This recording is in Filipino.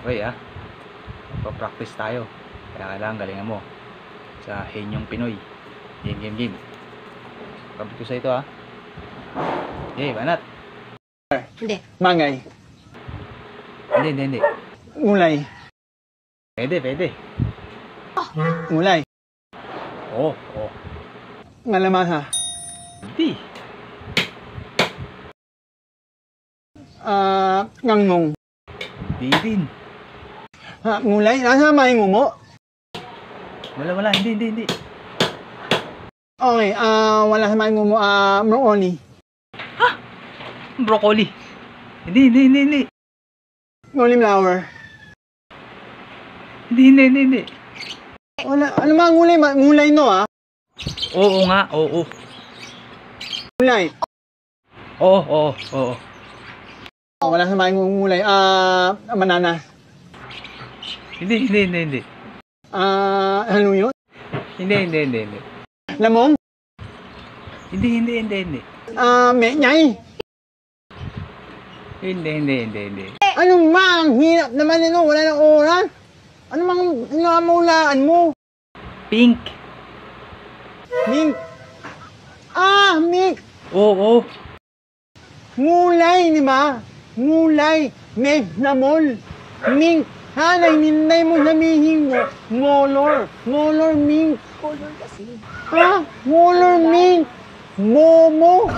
Okay magpa-practice tayo. Kaya kailangan galingan mo sa Henyong Pinoy. Game. Kabit ko sa ito Okay, banat. Hindi. Mangay. Hindi. Mulay. Pwede. Mulay. Oo. Ngalamasa. Hindi. Ngangmong. Hindi din. Mulay. Nasa may ngumo. Wala. Hindi. Okay, wala sa may ngumo. Broccoli. Broccoli. Hindi. Cauliflower. Hindi. Wala. Ano mga ngulay? Ngulay no Oo nga, oo. Mulay. Oo. Wala sa may ngulay. Banana. Hindi. Haluyo. Hindi. Lamong. Hindi. Menyay. Hindi. Ano mang hirap naman wala nang oras. Ano mang namulaan mo? Pink. Mink. Mink. Oo. Ngulay, di ba? Ngulay. Namol. Mink. Hanay, ninay mo sabihin mo. Ngolor, mink. Ngolor kasi. Ngolor, mink. Momo.